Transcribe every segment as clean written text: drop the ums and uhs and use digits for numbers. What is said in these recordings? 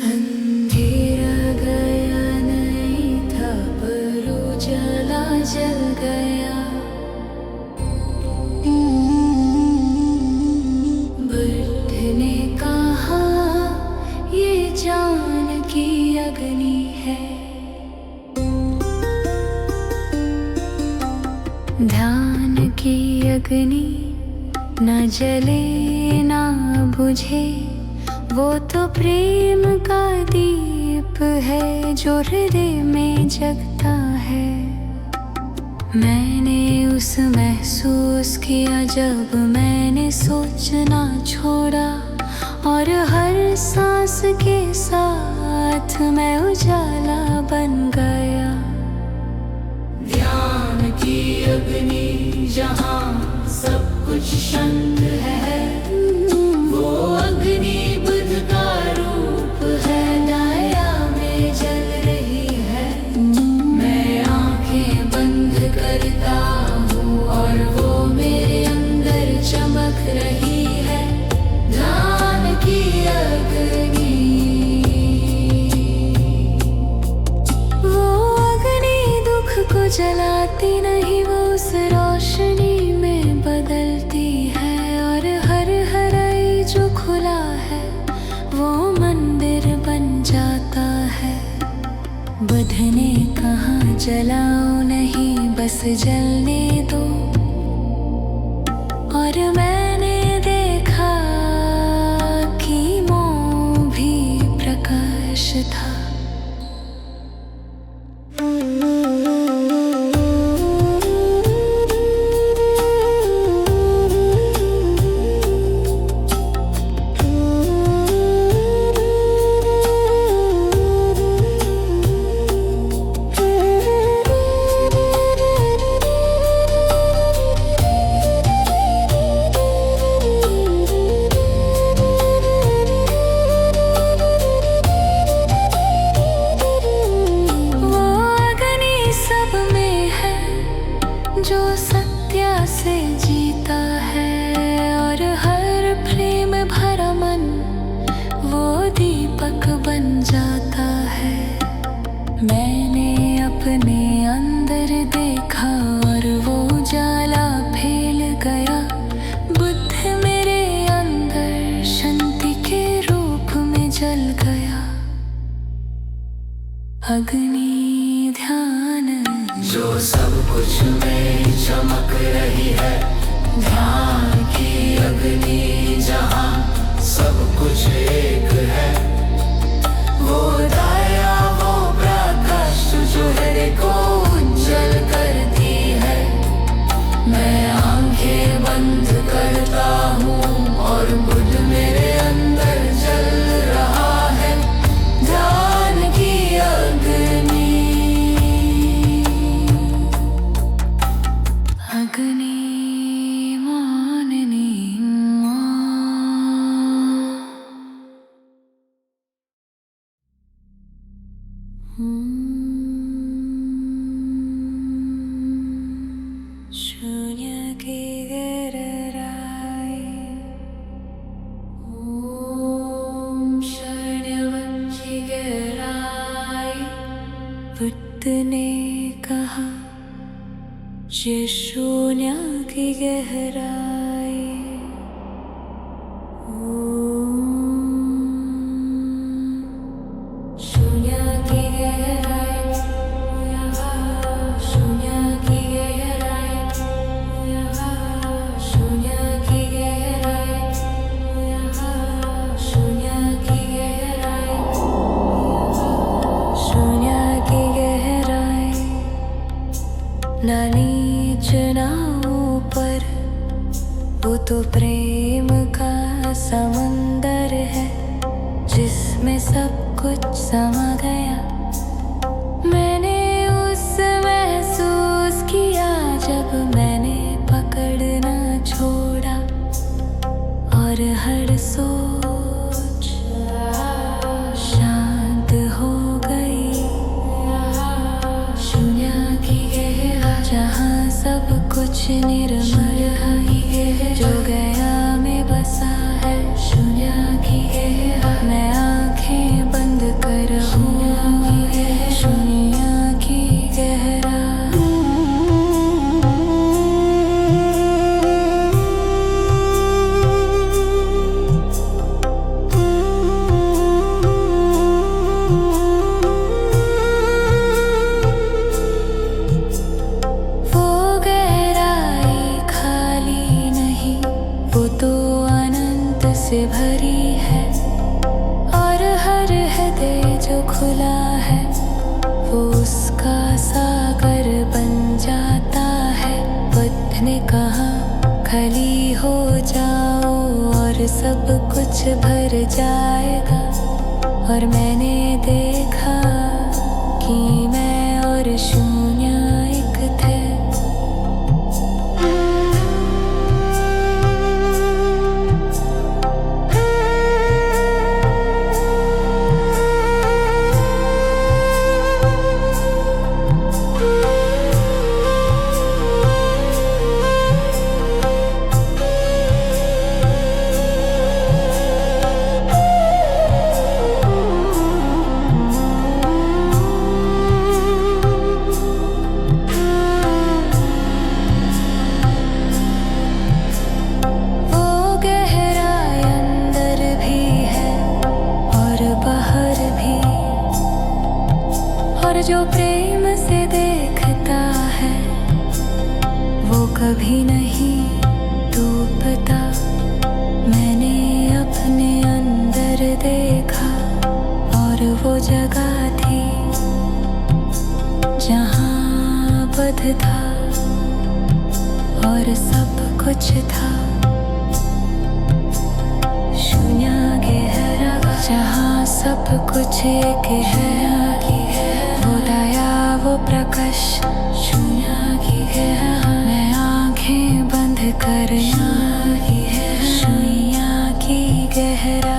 अंधेरा गया नहीं था पर उजाला जल गया। बुद्ध ने कहा ये जान की अग्नि है। ध्यान की अग्नि न जले न बुझे, वो तो प्रेम का दीप है जो हृदय में जगता है। मैंने उस महसूस किया जब मैंने सोचना छोड़ा, और हर सांस के साथ मैं उजाला बन गया। ध्यान की अग्नि जहाँ सब कुछ शांत है, वो अग्नि बुद्ध का रूप है, दाया में जल रही है। मैं आंखें बंद करता हूँ और वो मेरे अंदर चमक रही है। ध्यान की अग्नि, वो अग्नि दुख को जलाती नहीं, वो उस रोशनी में बदलती है। और हर हराई जो खुला है वो मंदिर बन जाता है। बुद्ध ने कहा जलाओ नहीं, बस जलने दो। और मैंने देखा कि मोह भी प्रकाश था। जो सत्य से जीता है और हर प्रेम भरा मन वो दीपक बन जाता है। मैंने अपने अंदर देखा और वो उजाला फैल गया। बुद्ध मेरे अंदर शांति के रूप में जल गया। अग्नि ध्यान जो सब कुछ में चमक रही है। ध्यान की अग्नि जहाँ सब कुछ एक है, वो दया वो प्रकाश जो हृदय को उज्जवल करती है। मैं आंखें बंद करता हूँ और बुद्ध मेरे अंदर जल रहा है। ध्यान की अग्नि, अग्नि माननी शून्य की गहराई। ओम शून्यवन की गहराई। बुद्ध ने कहा ये शून्य की गहराई। शून्य की गहराई, शून्य की गहराई, शून्य की गहराई, शून्य की गहराई, शून्य की गहराई। ना नीच ना ऊपर, वो तो प्रेम का समंदर है जिसमें सब कुछ समा गया। मैंने उस महसूस किया जब मैंने पकड़ा कुछ निर्मल है जो गया में बसा है। शून्य की गहराई मैं आंखें बंद कर हूँ। शून्य की गहराई से भरी है और हर हृदय जो खुला है वो उसका सागर बन जाता है। बुद्ध ने कहा खाली हो जाओ और सब कुछ भर जाएगा। और मैंने देखा कि मैं और शून्य एक थे। और जो प्रेम से देखता है वो कभी नहीं डूबता। मैंने अपने अंदर देखा और वो जगह थी जहाँ बुद्ध था और सब कुछ था। शून्य गहरा जहाँ सब कुछ एक है। वो दया वो प्रकाश शून्य की गहराई मैं आंखें बंद कर शून्य की गहराई।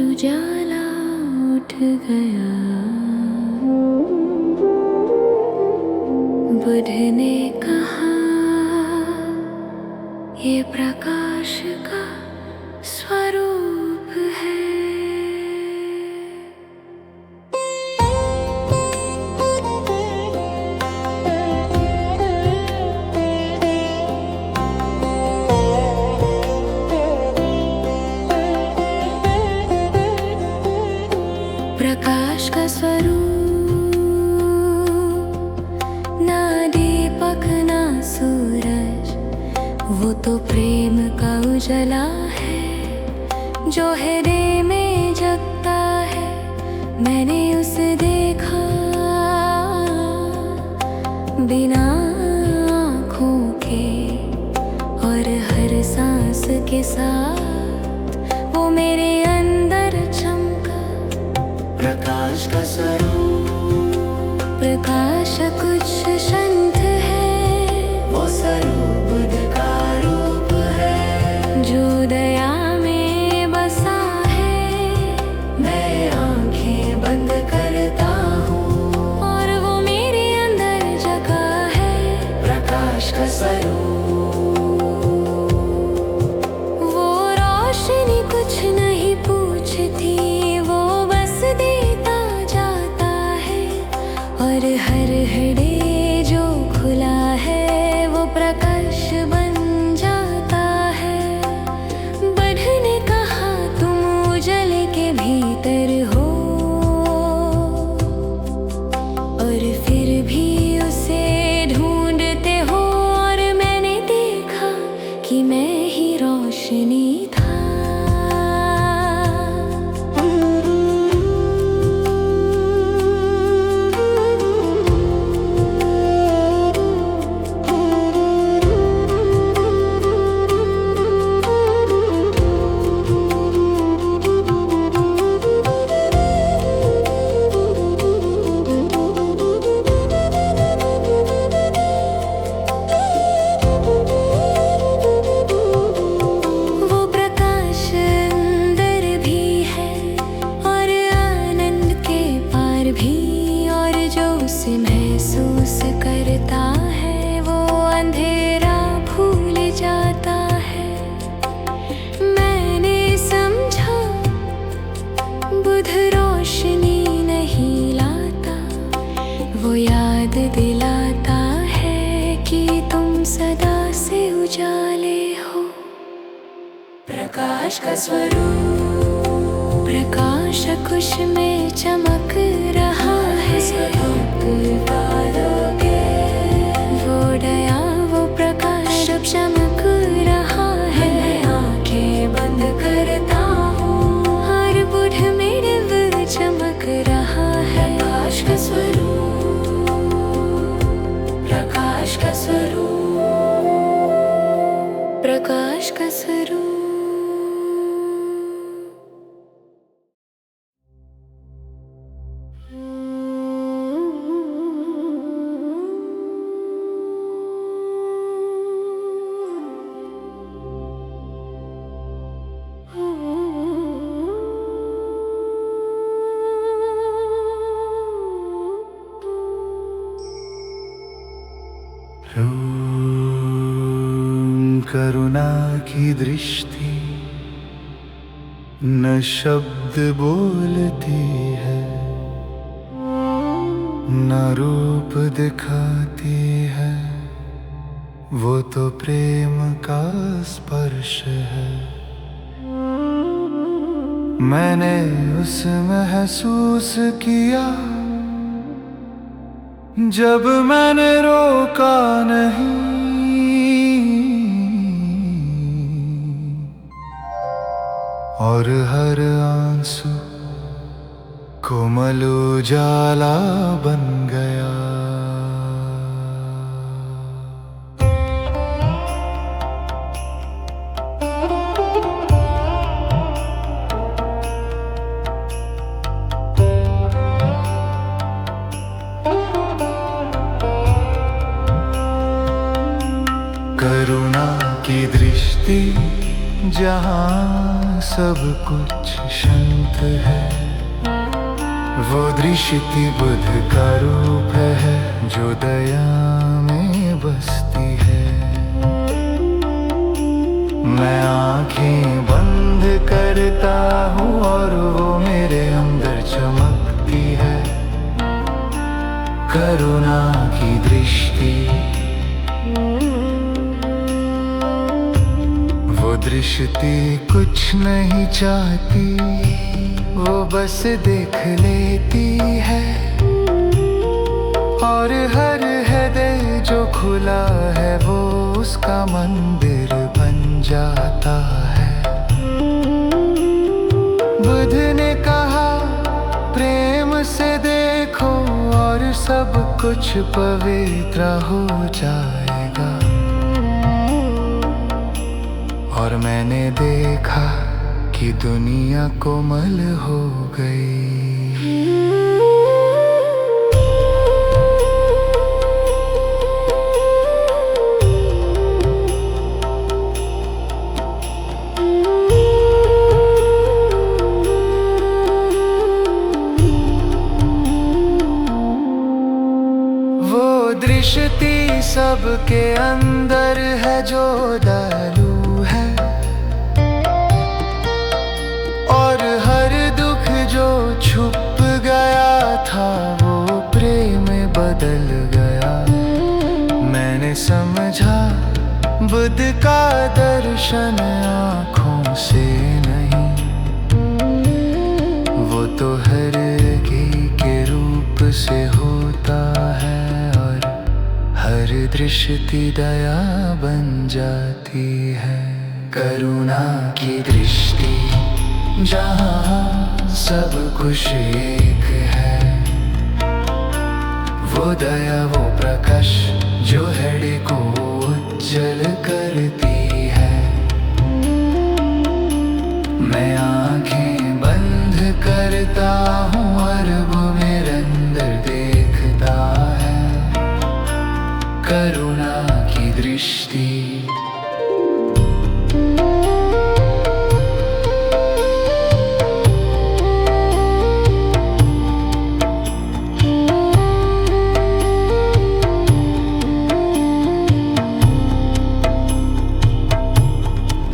उजाला उठ गया। बुद्ध ने कहा ये प्रकाश का स्वरूप है। प्रकाश का स्वरूप ना दीपक ना सूरज, वो तो प्रेम का उजाला है जो हृदय में जगता है। मैंने उसे देखा बिना आँखों के और हर सांस के साथ वो मेरे अंदर चमका। प्रकाश का स्वरूप प्रकाश कुछ शांत है, वो स्वरूप बुद्ध का रूप है जो दया में बसा है। मैं आंखें बंद करता हूँ और वो मेरे अंदर जगह है। प्रकाश का स्वरूप वो रोशनी कुछ नहीं था। महसूस करता है वो अंधेरा भूल जाता है। मैंने समझा बुध रोशनी नहीं लाता, वो याद दिलाता है कि तुम सदा से उजाले हो। प्रकाश का स्वरूप, प्रकाश कुश में चमक रहा है। वो दया वो प्रकाश अब चमक रहा है। मैं आंखें बंद करता हूँ, हर बुध मेरे दिल चमक रहा है। प्रकाश का स्वरूप, प्रकाश का स्वरूप, प्रकाश का स्वरूप। करुणा की दृष्टि न शब्द बोलती है, न रूप दिखाती है, वो तो प्रेम का स्पर्श है। मैंने उस महसूस किया जब मैंने रोका नहीं, और हर आंसू कोमल उजाला बन गया। करुणा की दृष्टि जहाँ सब कुछ शांत है, वो दृष्टि बुध का रूप है जो दया में बसती है। मैं आंखें बंद करता हूँ और वो मेरे अंदर चमकती है। करुणा की दृष्टि, दृष्टि कुछ नहीं चाहती, वो बस देख लेती है। और हर हृदय जो खुला है वो उसका मंदिर बन जाता है। बुध ने कहा प्रेम से देखो और सब कुछ पवित्र हो जाएगा। और मैंने देखा कि दुनिया कोमल हो गई। वो दृष्टि सबके अंदर है जो दयालु है, और हर दुख जो छुप गया था वो प्रेम में बदल गया। मैंने समझा बुद्ध का दर्शन आँखों से नहीं, वो तो हर की के रूप से होता है, और हर दृष्टि दया बन जाती है। करुणा की दृष्टि जहाँ सब कुछ एक है, वो दया वो प्रकाश जो हृदय को उज्जवल करती है। मैं आंखें बंद करता हूँ और वो मेरे अंदर देखता है करुणा की दृष्टि।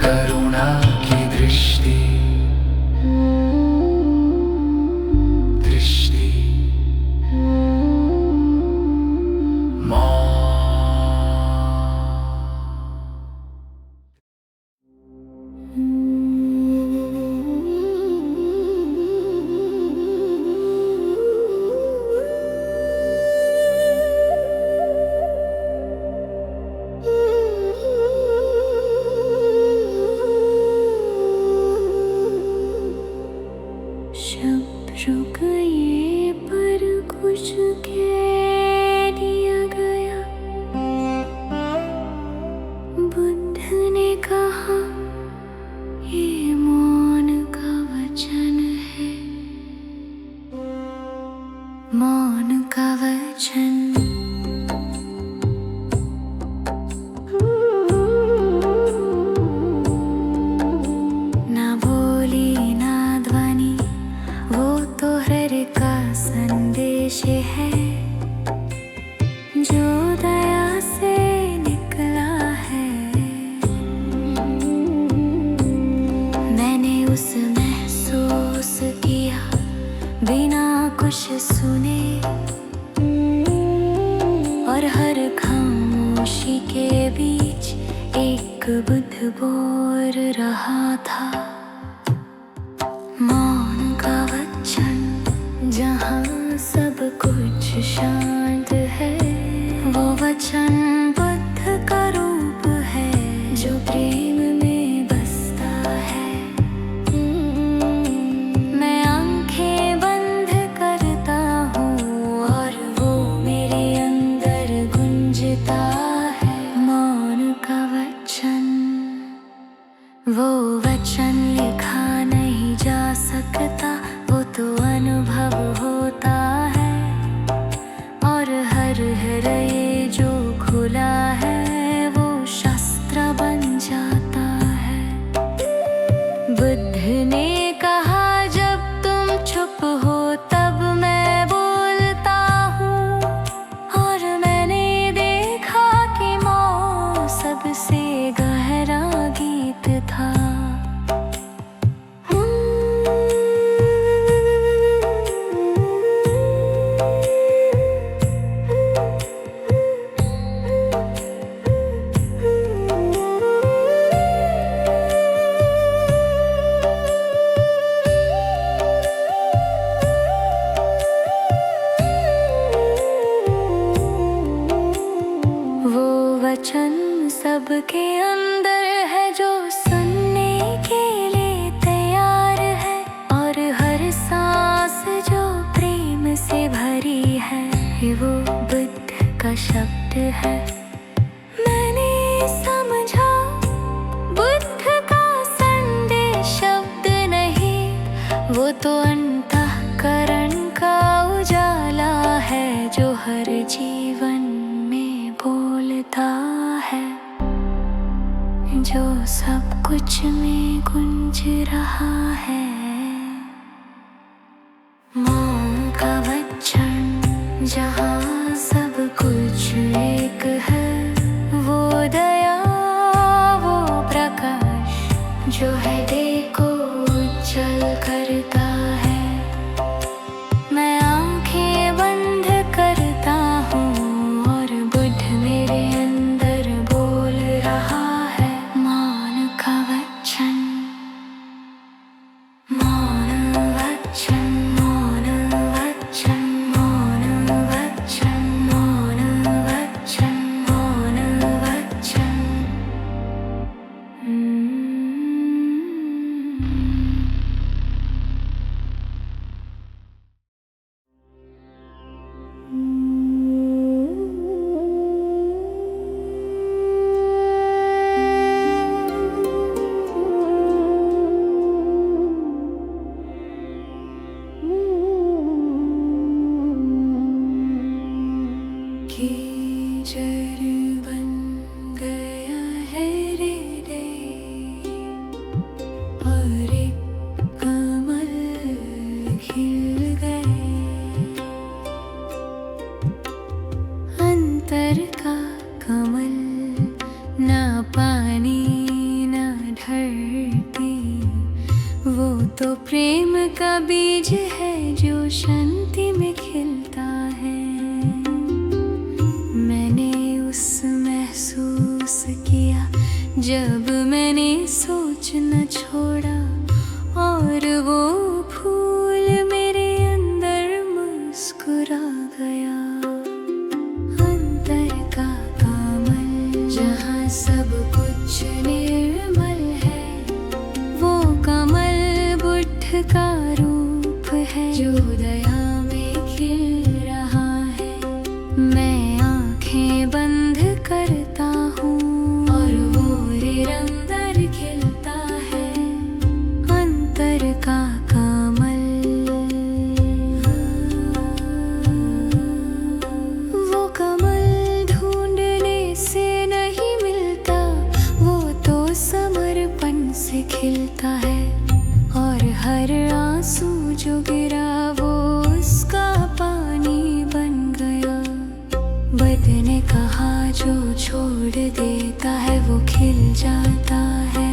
करुणा की दृष्टि दृष्टि शब्द रुक गए पर कुछ कह दिया गया। बुद्ध ने कहा ये मौन का वचन है, मौन का वचन। ना बोली ना ध्वनि, वो तो हृदय का संदेश है जो दया से निकला है। मैंने उस महसूस किया बिना कुछ सुने, और हर खामोशी के बीच एक बुद्ध बोल रहा था मौन का वचन। जहाँ सब कुछ शांत है, वो वचन बुद्ध का रूप है जो प्रेम में बसता है। मैं आंखें बंद करता हूँ और वो मेरे अंदर गूंजता है मौन का वचन। वो वचन लिखा नहीं जा सकता, वो तो अनुभव होता है, और हर हृदय जो खुला है वो शास्त्र बन जाता है। बुद्ध ने कहा जब तुम चुप हो तब मैं बोलता हूँ, और मैंने देखा कि मौन सबसे गहरा गीत था। वो वचन सबके अंदर है जो सुनने के लिए तैयार है, और हर सांस जो प्रेम से भरी है वो बुद्ध का शब्द है। मैंने समझा बुद्ध का संदेश शब्द नहीं, वो तो अंतःकरण का उजाला है जो हर जीवन में बोलता है, जो सब कुछ में गूंज रहा है मौन का वचन। जहाँ सब कुछ एक है, वो दया वो प्रकाश जो हृदय को उज्जवल करता है। मैं आंखें बंद करता हूँ और बुद्ध मेरे अंदर बोल रहा है मौन का वचन। मौन वचन मौन वचन मौन वचन मौन वचन मौन वचन। तो प्रेम का बीज है जो शांति में खिलता है। मैंने उस महसूस किया जब मैंने सोच न छोड़ा, और वो फूल मेरे अंदर मुस्कुरा गया। अंतर का कमल जहाँ सब कुछ निर्मल है, वो कमल बुद्ध का रूप है जो दया में खिल रहा है। मैं आंखें बंद करता हूँ और वो निरंतर खिलता है। अंतर का कमल, वो कमल ढूंढने से नहीं मिलता, वो तो समर्पण से खिलता है। और हर आंसू जो गिरा वो उसका पानी बन गया। बुद्ध ने कहा जो छोड़ देता है वो खिल जाता है।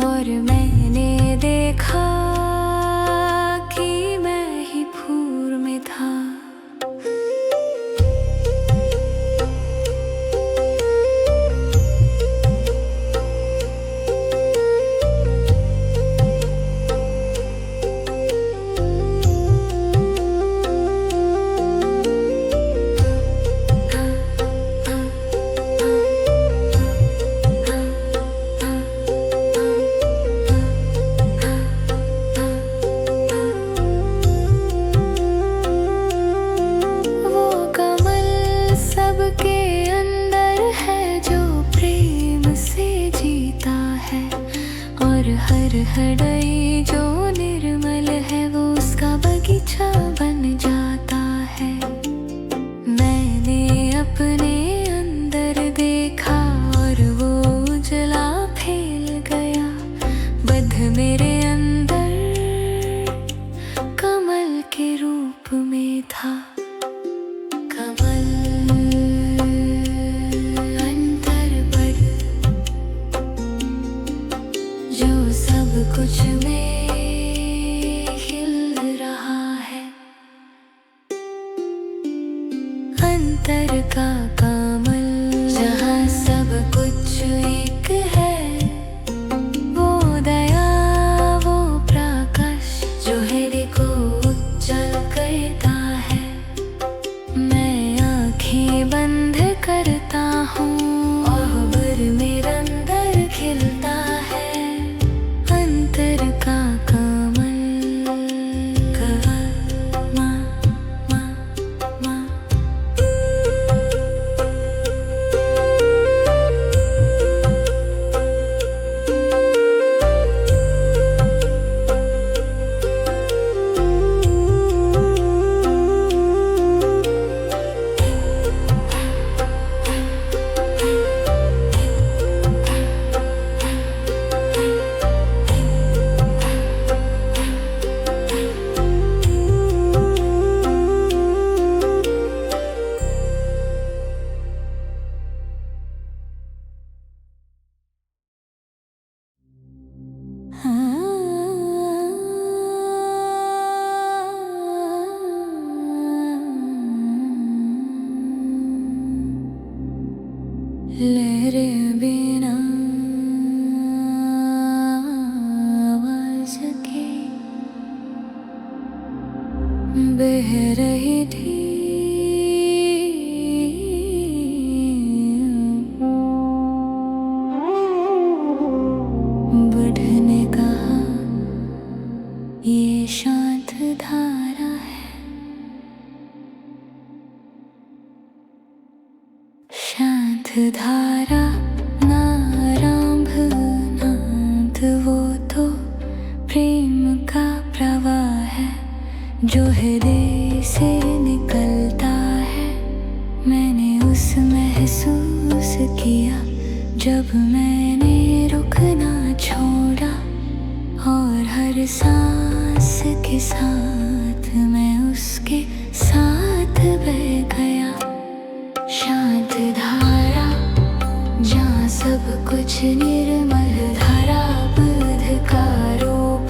और मैंने देखा कि मैं ही फूल में था। हृदय जो निर्मल है वो उसका बगीचा बन जाता है। मैंने अपने अंदर देखा और वो उजला फैल गया। बुद्ध मेरे अंदर कमल के रूप में था। कमल कुछ में खिल रहा है। अंतर का कमल जहाँ सब कुछ एक है, वो दया वो प्रकाश जो हृदय को उज्जवल करता है। मैं आंखें बंद करता हूँ और बर मेरे अंदर खिलता है। अंतर का कमल मा मा मा। लहरें बिना आवाज़ के बह रही थी। बुद्ध ने कहा ये शांत धारा है। शांत धारा ना आरंभ ना अंत, वो तो प्रेम का प्रवाह है जो हृदय से निकलता है। मैंने उस महसूस किया जब मैंने रुकना छोड़ा, और हर सांस के साथ मैं उसके साथ बह गया। शांत धारा जहाँ सब कुछ निर्मल धारा, बुद्ध का रूप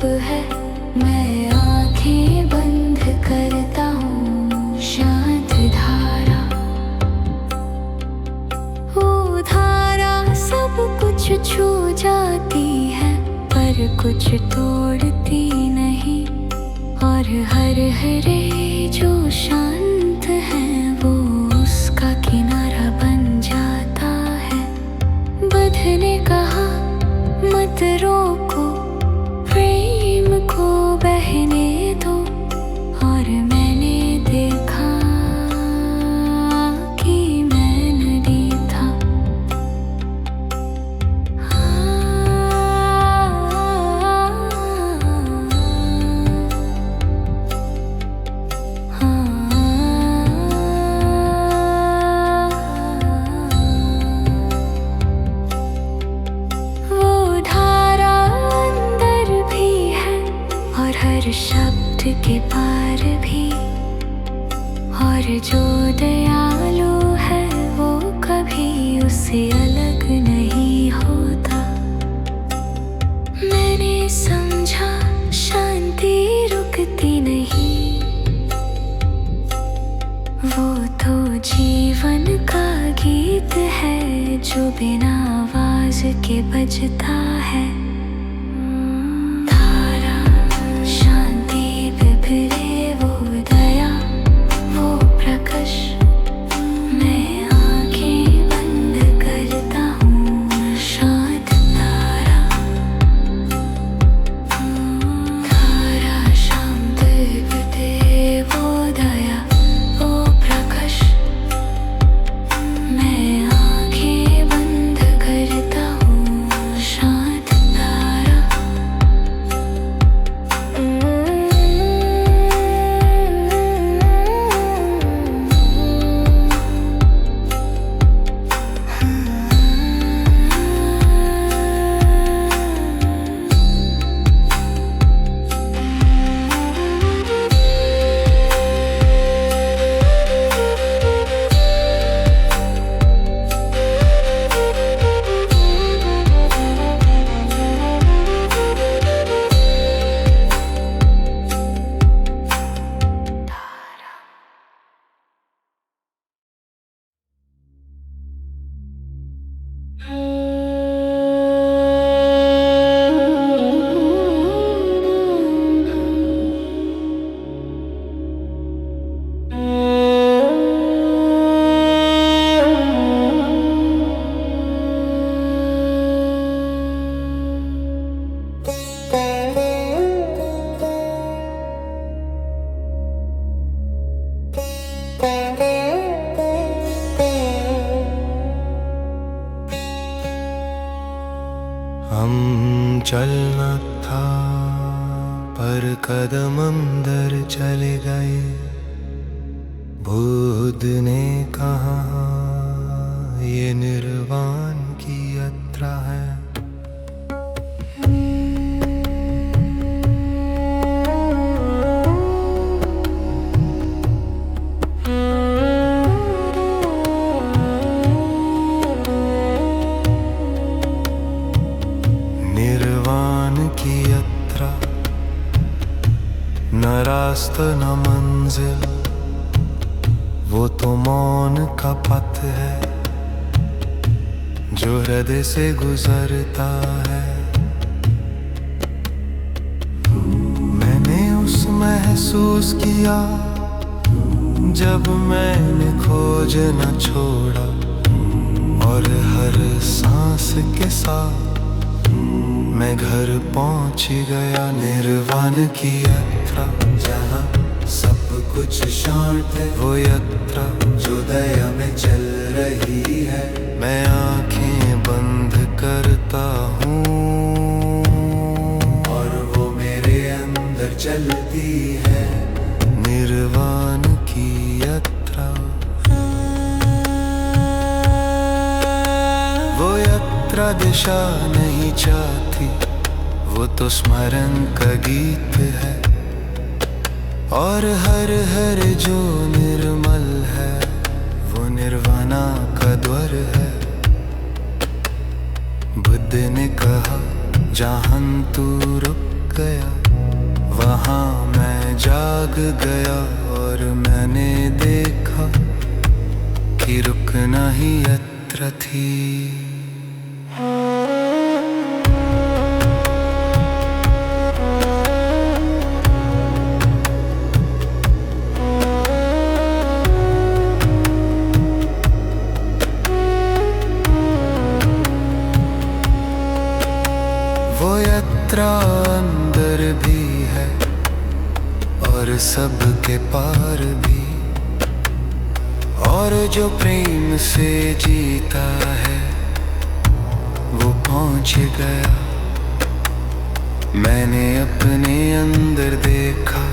पर कुछ तोड़ती नहीं, और हर हरे जो शांत है वो उसका किनारा बन जाता है। बुद्ध ने कहा मत रोको, प्रेम को बहने दो, और मैंने देखा कि मैं नदी था। वो धारा अंदर भी है और हर शब्द के पार भी, और जो दयालु है वो कभी उससे अलग नहीं होता। मैंने समझा शांति रुकती नहीं, वो तो जीवन का गीत है जो बिना आवाज के बजता है। धारा शांति बिखरे वो दया वो प्रकाश, मैं आंखें बंद करता हूँ शांत तारा। धारा शांत बिखरे वो दया वो प्रकाश, मैं आंखें बंद करता हूँ शांत तारा। हम चलना था पर कदम अंदर चले गए। बुद्ध ने कहा ये निर्वाण की यात्रा है। निर्वाण की यात्रा, न रास्ता न मंजिल, वो तो मौन का पथ है जो हृदय से गुजरता है। मैंने उस महसूस किया जब मैंने खोज न छोड़ा, और हर सांस के साथ मैं घर पहुंच गया। निर्वाण की यात्रा जहाँ सब कुछ शांत है, वो यात्रा जो दया में चल रही है। मैं आंखें बंद करता हूँ और वो मेरे अंदर चलती है। निर्वाण की यात्रा, वो यात्रा दिशा नहीं चाहती, वो तो स्मरण का गीत है। और हर हर जो निर्मल है वो निर्वाणा का द्वार है। बुद्ध ने कहा जहाँ तू रुक गया वहाँ मैं जाग गया, और मैंने देखा कि रुकना ही यात्रा थी। यात्रा अंदर भी है और सबके पार भी, और जो प्रेम से जीता है वो पहुंच गया। मैंने अपने अंदर देखा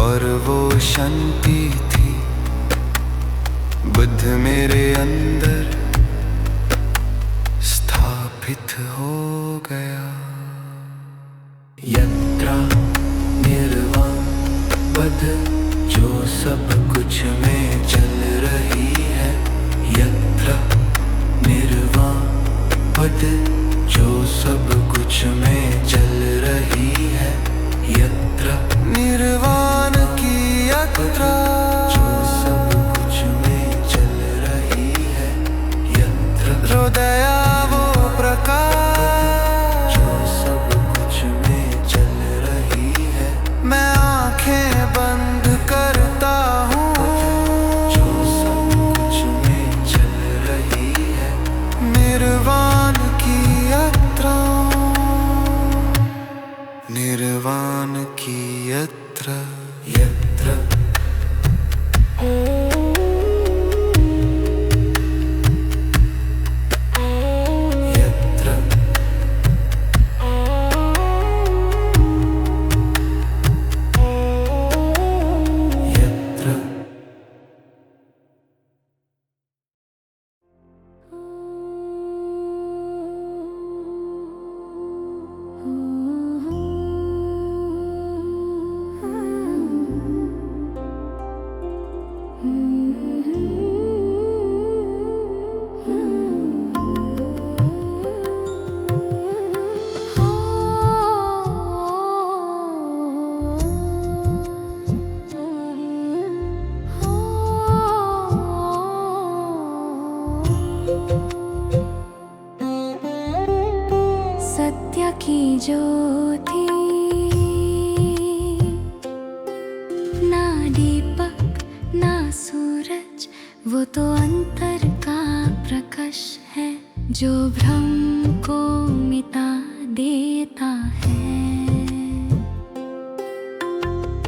और वो शांति थी, बुद्ध मेरे अंदर स्थापित हो गया। यत्र निर्वाण पद जो सब कुछ में चल रही है, यत्र निर्वाण पद जो सब कुछ में चल रही है, यत्र निर्वाण की यात्रा जो सब कुछ में चल रही है, यत्र हृदय वो प्रकाश जो सब कुछ में चल रही है। मैं आंखें बंद करता हूँ जो सब कुछ में चल रही है, निर्वाण की यात्रा, निर्वाण की यात्रा, यात्रा। सत्य की ज्योति, ना दीपक ना सूरज, वो तो अंतर का प्रकाश है जो भ्रम को मिटा देता है।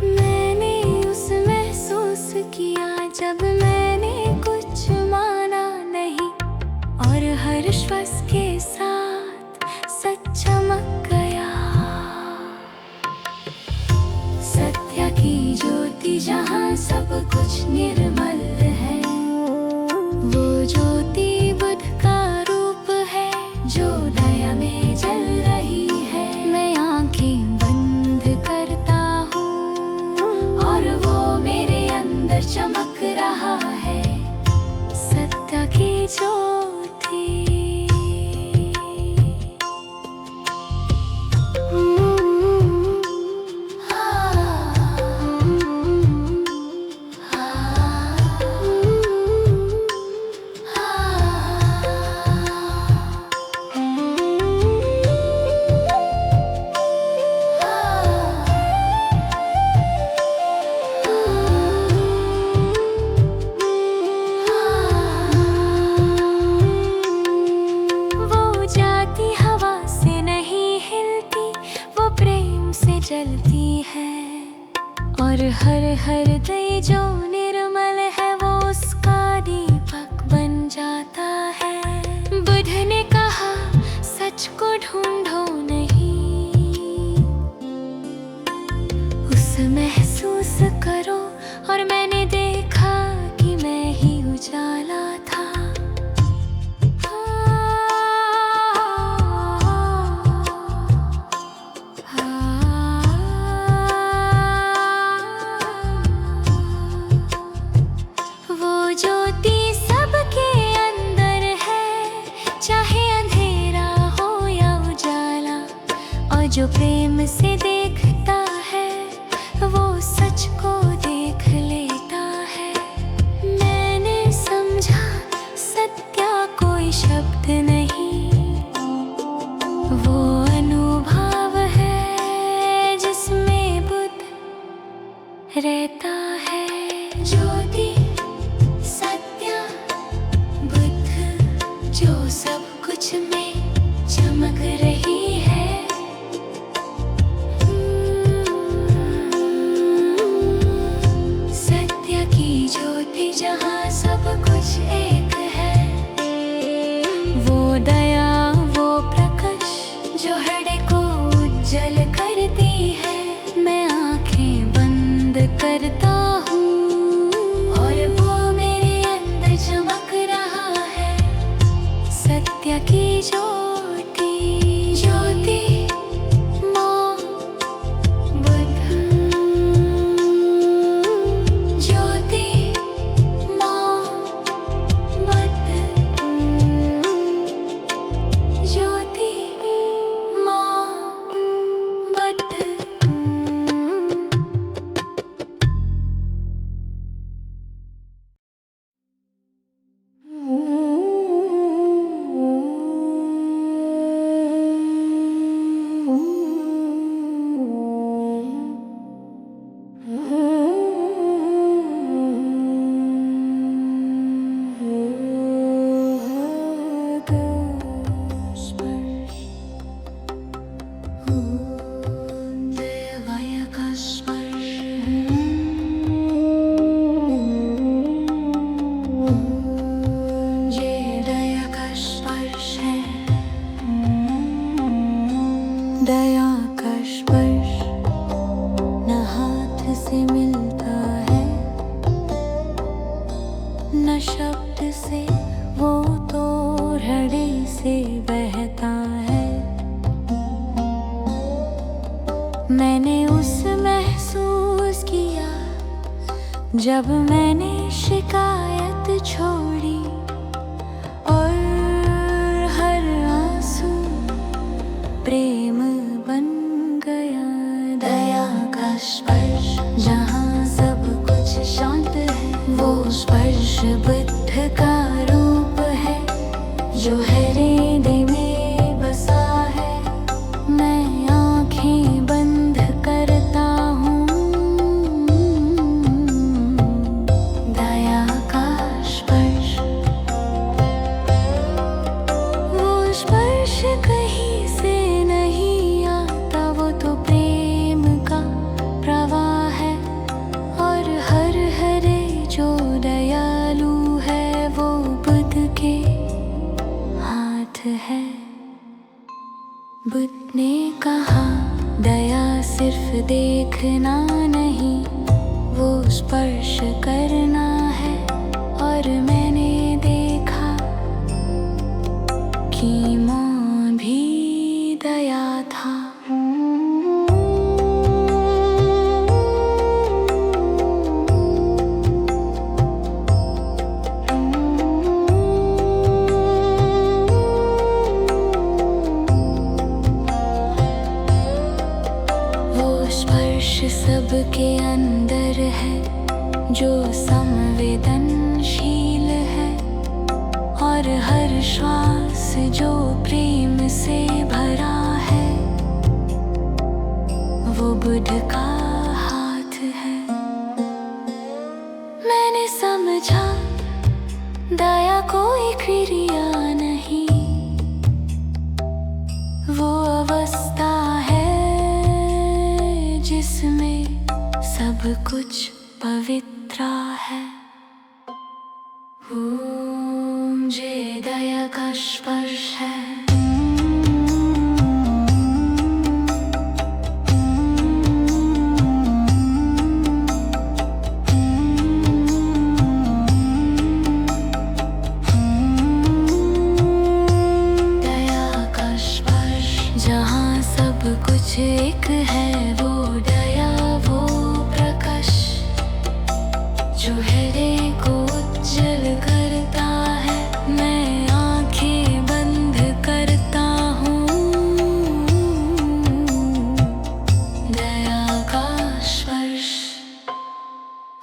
मैंने उस महसूस किया जब मैंने कुछ माना नहीं, और हर श्वास के साथ सच चमक गया। सत्य की ज्योति जहाँ सब कुछ निर्मल है, वो ज्योति बुद्ध का रूप है जो दया में जल रही है। मैं आंखें बंद करता हूँ और वो मेरे अंदर चमक रहा है। सत्य की ज्योति, जलती है, और हर हृदय जो निर्मल है वो उसका दीपक बन जाता है। बुद्ध ने कहा सच को ढूंढो नहीं, उसे महसूस करो। और मैंने देखा कि मैं ही उजाला था। जो प्रेम से देखता है वो सच को देख लेता है। मैंने समझा सत्य कोई शब्द नहीं, वो अनुभव है जिसमें बुद्ध रहता है। ज्योति सत्य बुद्ध जो सब कुछ में चमक रही है, जो हृदय को उज्जल करती है। मैं आंखें बंद करता हूँ और वो मेरे अंदर चमक रहा है। सत्य की ज्योति, ज्योति माँ बुद्ध, ज्योति माँ बुद्ध, ज्योति माँ बुद्ध। देवाय का स्पर्श, ये दया का स्पर्श है। दया का स्पर्श न हाथ से मिलता है न शब्द से, वो तो हृदय से बहता है। मैंने उस महसूस किया जब मैंने शिकायत छोड़ी और हर आंसू प्रेम बन गया। दया का स्पर्श जहाँ सब कुछ शांत है, वो स्पर्श बुद्ध का रूप है जो हृदय में बसा है। मैं आंखें बंद करता हूँ, दया का स्पर्श। वो स्पर्श कहीं से नहीं आता, वो तो प्रेम का प्रवाह है। और हर हरे जो दयालु है, वो बुद्ध के हाथ है। बुद्ध ने कहा दया सिर्फ देखना नहीं, वो स्पर्श करना है। और मैंने देखा कि माँ भी दया था। स्पर्श सबके अंदर है जो संवेदनशील है, और हर श्वास जो प्रेम से भरा है, वो बुद्ध का हाथ है। मैंने समझा दया कोई क्रिया नहीं, वो अवस्था है जिसमें सब कुछ पवित्र है। ओम जे दया का स्पर्श है। दया का स्पर्श जहाँ सब कुछ एक है, वो दया वो प्रकाश जो हृदय को उज्जल करता है। मैं आंखें बंद करता हूँ, दया का स्पर्श।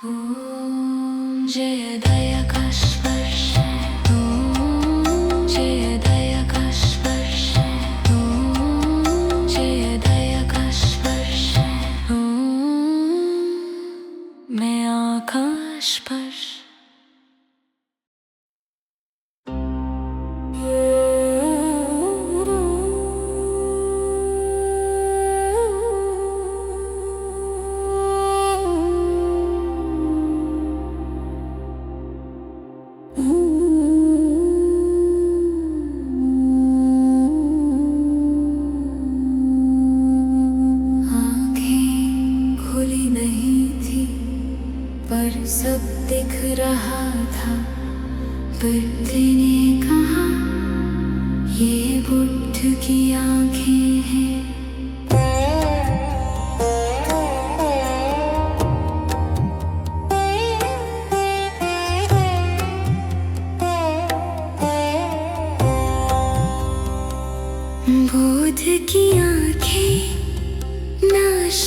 ओम जय दया का स्पर्श है। ओम जय दया का स्पर्श है। ओम जय दया का स्पर्श है।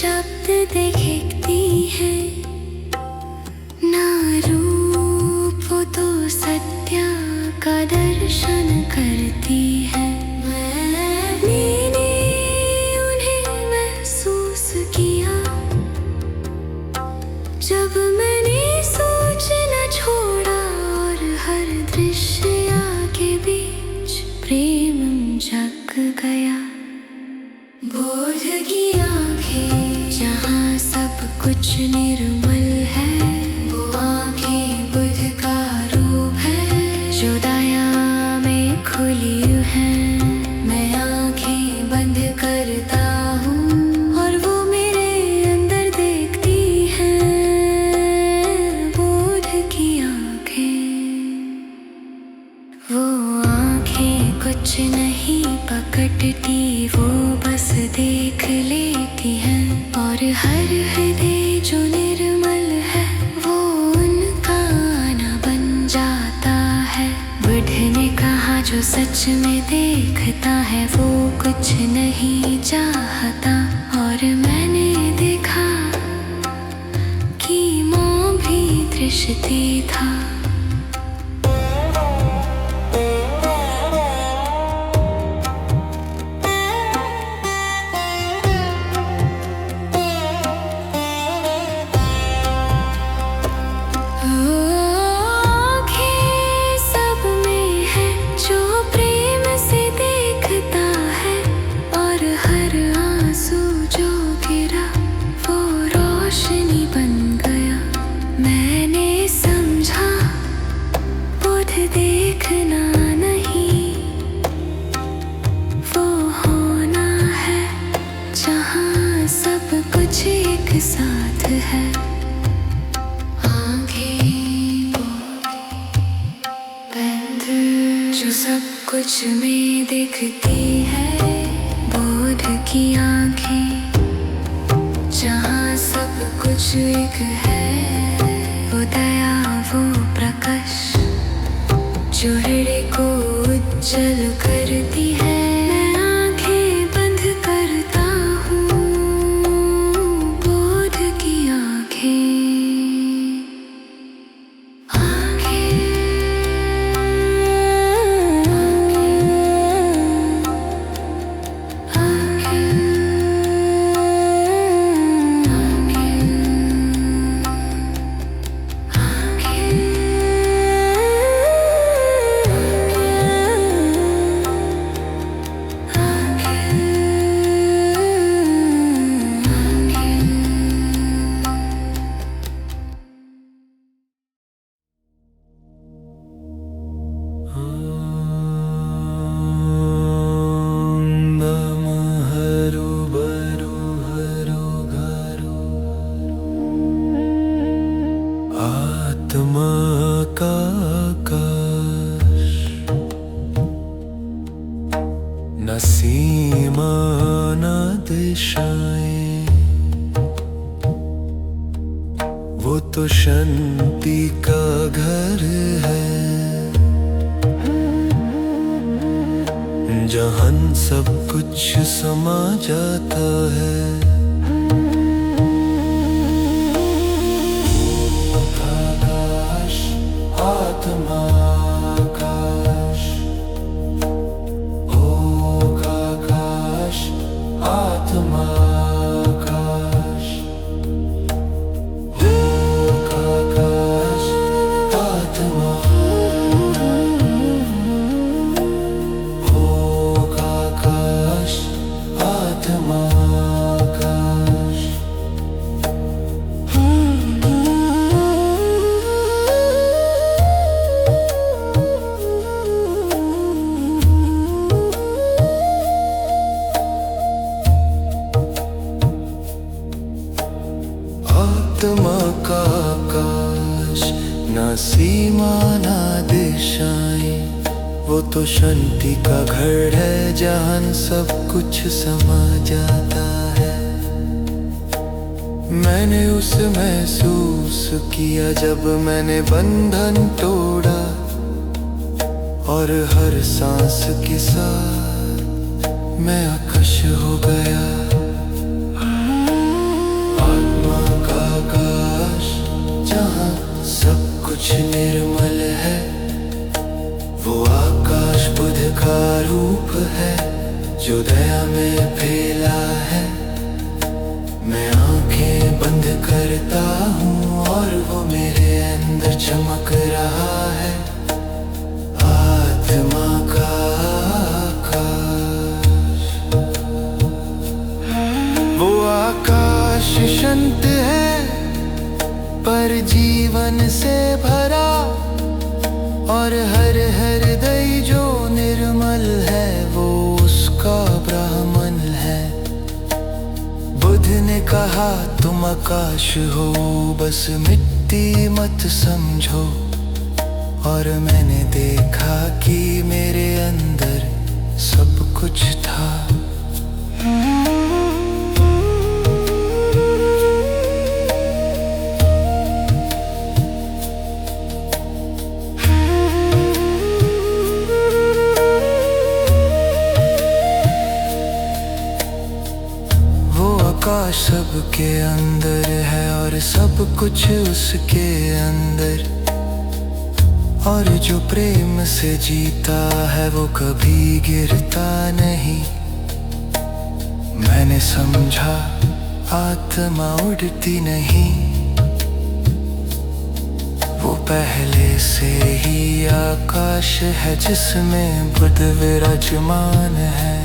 शब्द देखती है, ना रूप तो सत्य का दर्शन करती है। मैंने उन्हें महसूस किया जब मैंने सोचना छोड़ा, और हर दृश्य के बीच प्रेम जग गया। बोध की आंखें जहाँ सब कुछ निर्मल है, वो आंखें बुद्ध का रूप है जो दया में खुली है। मैं आंखें बंद करता हूँ और वो मेरे अंदर देखती है। बोध की आंखें, वो आंखें कुछ नहीं पकड़ती, वो बस देख लेती है। और हर हृदय जो निर्मल है, वो उनका आना बन जाता है। बुद्ध ने कहा जो सच में देखता है, वो कुछ नहीं चाहता। और मैंने देखा कि माँ भी दृष्टि था। देखना नहीं, वो होना है जहाँ सब कुछ एक साथ है। आंखें बंद जो सब कुछ में दिखती है, बोध की आंखें जहाँ सब कुछ एक है। वो दया, वो प्रकाश जो हृदय को उज्जवल करती है। मैं आंखें बंद करता हूँ, बोध की आंखें। न सीमा न दिशाएं, वो तो शांति का घर है, जहां सब कुछ समा जाता है। आकाश, आत्मा आत्मा का आकाश, ना सीमा ना दिशाएं, वो तो शांति का घर है, जहां सब कुछ समा जाता है। मैंने उसे महसूस किया जब मैंने बंधन तोड़ा, और हर सांस के साथ मैं आकाश हो गया। बंद करता हूँ और वो मेरे अंदर चमक रहा है, आत्मा का आकाश। वो आकाश शांत है पर जीवन से भरा, और हर हृदय जो निर्मल है वो उसका ब्राह्मण है। बुद्ध ने कहा तुम आकाश हो, बस मिट्टी मत समझो। और मैंने देखा कि मेरे अंदर सब कुछ था। आकाश सबके अंदर है और सब कुछ उसके अंदर, और जो प्रेम से जीता है वो कभी गिरता नहीं। मैंने समझा आत्मा उड़ती नहीं, वो पहले से ही आकाश है जिसमें बुद्ध विराजमान है।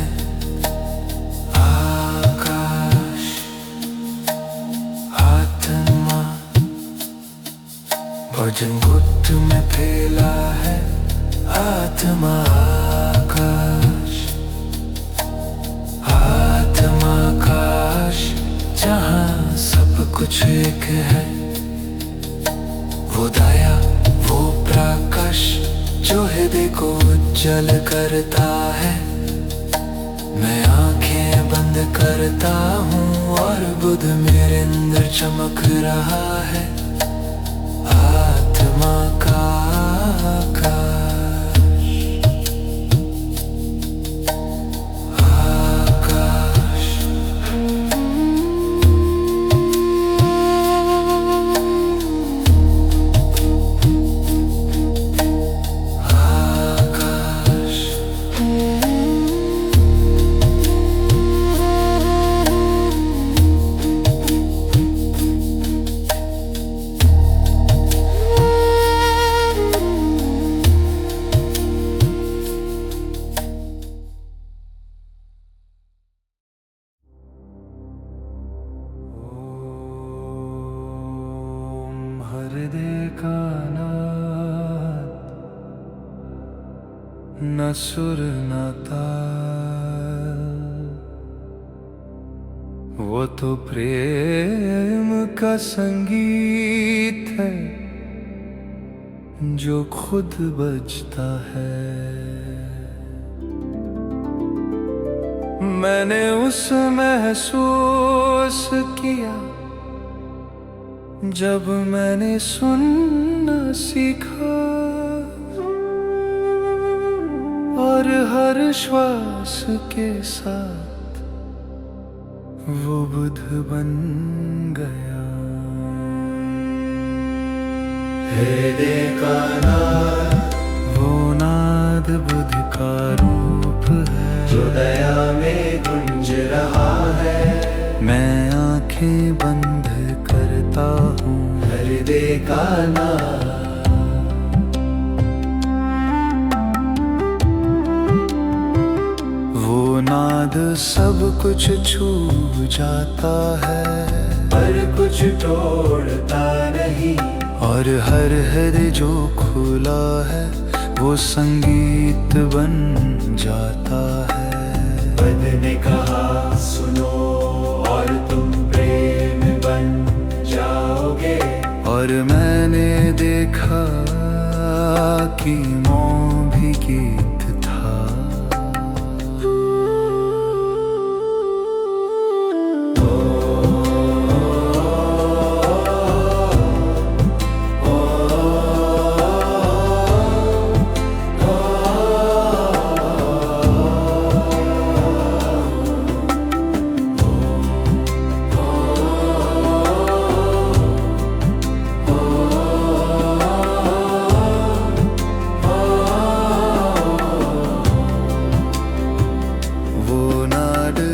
भजन गुट में फैला है आत्मा आकाश, आत्मा आकाश जहाँ सब कुछ एक है। वो दया वो प्रकाश जो हृदय को उज्जवल करता है। मैं आंखें बंद करता हूँ और बुद्ध मेरे अंदर चमक रहा है, आत्मा का आकाश, आकाश। आकाश हृदय का नाद, न सुर न ताल, वो तो प्रेम का संगीत है जो खुद बजता है। मैंने उस महसूस किया जब मैंने सुनना सीखा, और हर श्वास के साथ वो बुद्ध बन गया। हृदय का नाद, वो नाद बुद्ध का रूप है जो दया में गुंज रहा है। मैं आंखें बंद करता हूँ, हृदय का नाद, वो नाद सब कुछ छू जाता है पर कुछ तोड़ता नहीं। और हर हृदय जो खुला है वो संगीत बन जाता है। बुद्ध ने कहा सुनो और तुम प्रेम बन जाओगे। और मैंने देखा कि मौन भी गीत था।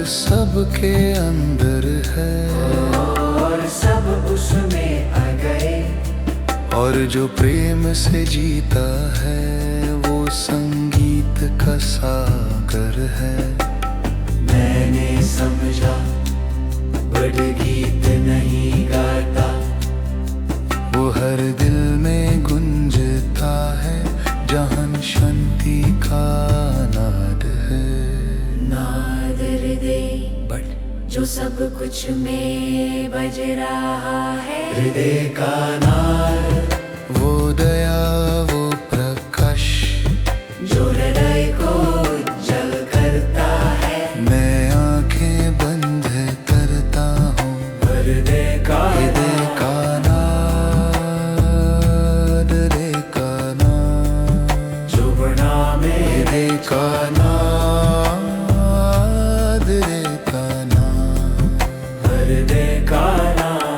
सबके अंदर है और सब और जो प्रेम से जीता है वो संगीत का सागर है। मैंने समझा बड़ गीत नहीं गाता, वो हर दिल में गुंजता है जहां शांति का नाद है। नाद हृदय बट जो सब कुछ में बज रहा है, हृदय का नाद। वो दया वो प्रकाश जो हृदय को उज्जवल करता है। मैं आंखें बंद करता हूँ, हृदय का नाद, हृदय का नाद, जो बना में हृदय का नाद, हृदय का नाद, हृदय का नाद।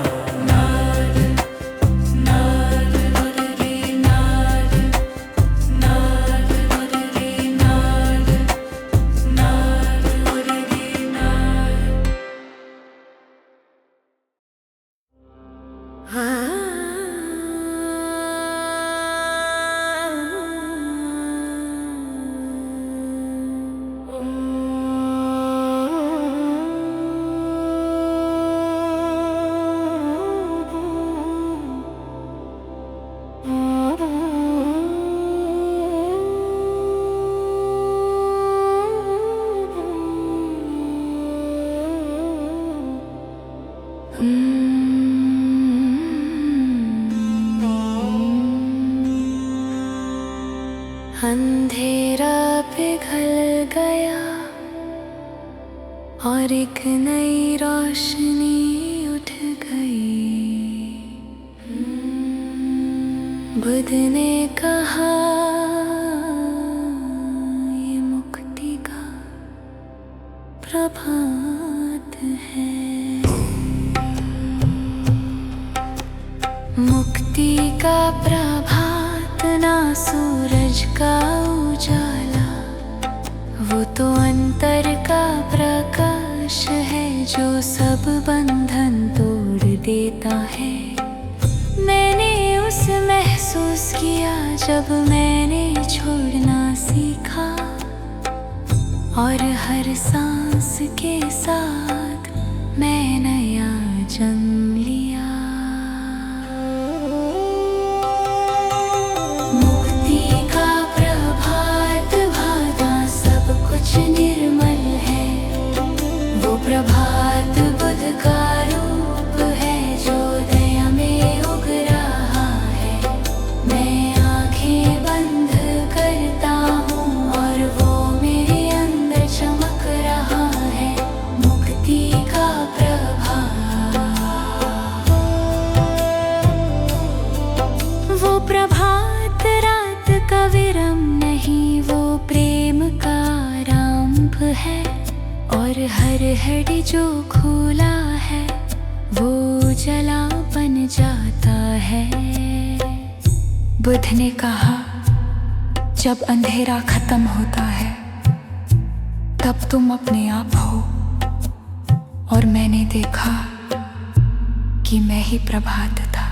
अंधेरा पिघल गया और एक नई रोशनी उठ गई। बुद्ध ने कहा ये मुक्ति का प्रभात है। मुक्ति का प्रभात ना सूरज का उजाला, वो तो अंतर का प्रकाश है जो सब बंधन तोड़ देता है। मैंने उस महसूस किया जब मैंने छोड़ना सीखा, और हर सांस के साथ मैं नया जन्म लिया। मुक्ति का प्रभात भाता सब कुछ निर्मल है। वो प्रभात बुद्ध का रूप है जो दया में उग रहा है। मैं आंखें बंद करता हूँ और वो मेरे अंदर चमक रहा है। मुक्ति का प्रभात, वो प्रभात रात का विराम नहीं, वो प्रेम का आरंभ है। और हर हड्डी जो खुला है वो जला बन जाता है। बुद्ध ने कहा जब अंधेरा खत्म होता है तब तुम अपने आप हो, और मैंने देखा कि मैं ही प्रभात था।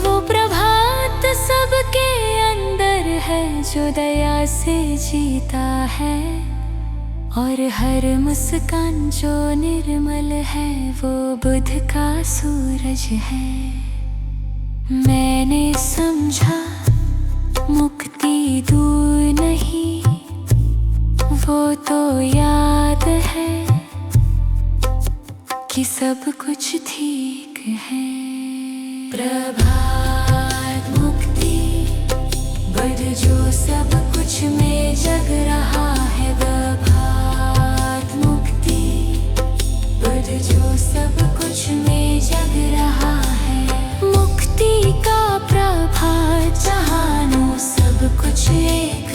वो प्रभात सबके अंदर है जो दया से जीता है, और हर मुस्कान जो निर्मल है वो बुद्ध का सूरज है। मैंने समझा मुक्ति दूर नहीं, वो तो याद है कि सब कुछ ठीक है। प्रभात मुक्ति बुद्ध जो सब कुछ में जग रहा है। प्रभात मुक्ति बुद्ध जो सब कुछ में जग रहा है। मुक्ति का प्रभात जहानो सब कुछ एक